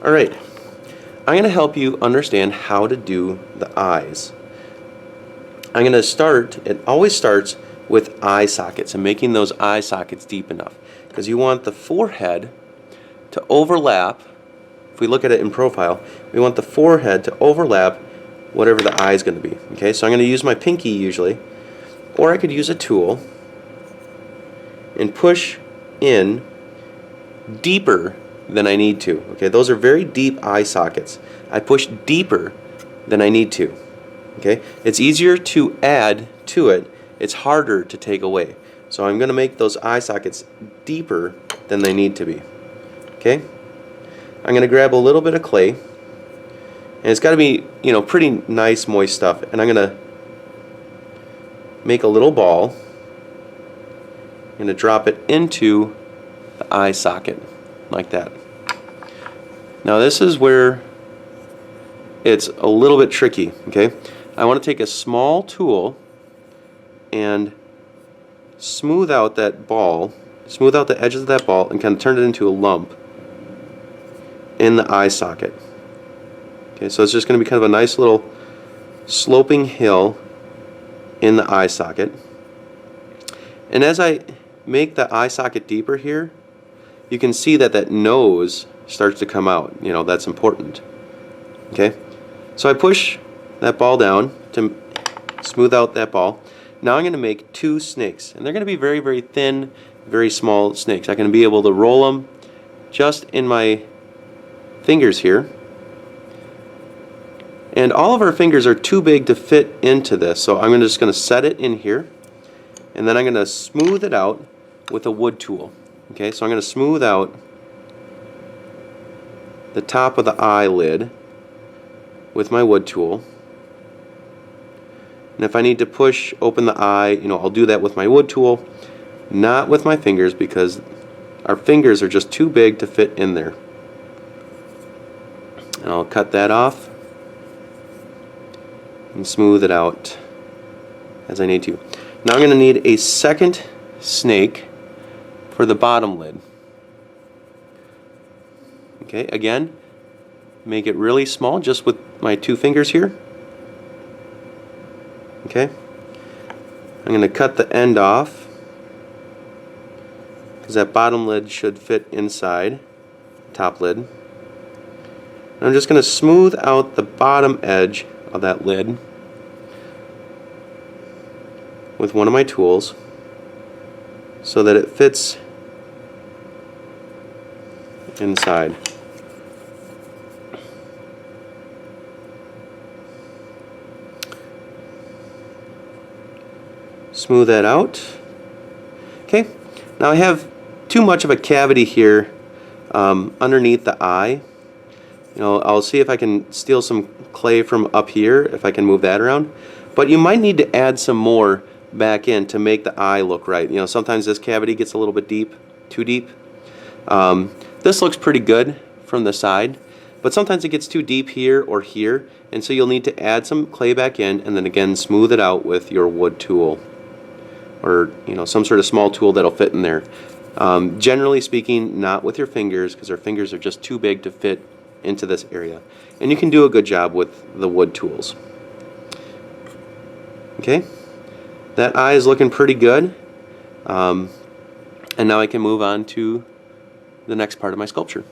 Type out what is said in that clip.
Alright, I'm going to help you understand how to do the eyes. I'm going to start, it always starts with eye sockets and making those eye sockets deep enough. Because you want the forehead to overlap. If we look at it in profile, we want the forehead to overlap whatever the eye is going to be. Okay, so I'm going to use my pinky usually, or I could use a tool and push in deeper than I need to. Okay, those are very deep eye sockets. I push deeper than I need to. Okay, it's easier to add to it. It's harder to take away. So I'm going to make those eye sockets deeper than they need to be. Okay, I'm going to grab a little bit of clay, and it's got to be, you know, pretty nice moist stuff. And I'm going to make a little ball. I'm going to drop it into the eye socket like that. Now this is where it's a little bit tricky. Okay, I want to take a small tool and smooth out that ball, smooth out the edges of that ball, and kind of turn it into a lump in the eye socket. Okay, so it's just going to be kind of a nice little sloping hill in the eye socket. And as I make the eye socket deeper here, you can see that that nose starts to come out. You know, that's important. Okay, so I push that ball down to smooth out that ball. Now I'm going to make two snakes, and they're going to be very, very thin, very small snakes. I'm going to be able to roll them just in my fingers here. And all of our fingers are too big to fit into this, so I'm just going to set it in here, and then I'm going to smooth it out with a wood tool. Okay, so I'm going to smooth out the top of the eyelid with my wood tool. And if I need to push open the eye, you know, I'll do that with my wood tool, not with my fingers, because our fingers are just too big to fit in there. And I'll cut that off and smooth it out as I need to. Now I'm going to need a second snake for the bottom lid. Okay, again, make it really small just with my two fingers here. Okay, I'm going to cut the end off because that bottom lid should fit inside the top lid. And I'm just going to smooth out the bottom edge of that lid with one of my tools so that it fits inside. Smooth that out. Okay, now I have too much of a cavity here underneath the eye. You know, I'll see if I can steal some clay from up here, if I can move that around. But you might need to add some more back in to make the eye look right. You know, sometimes this cavity gets a little bit deep, too deep. This looks pretty good from the side, but sometimes it gets too deep here or here, and so you'll need to add some clay back in and then again smooth it out with your wood tool, or you know, some sort of small tool that'll fit in there. Generally speaking, not with your fingers, because our fingers are just too big to fit into this area. And you can do a good job with the wood tools. Okay, that eye is looking pretty good. And now I can move on to the next part of my sculpture.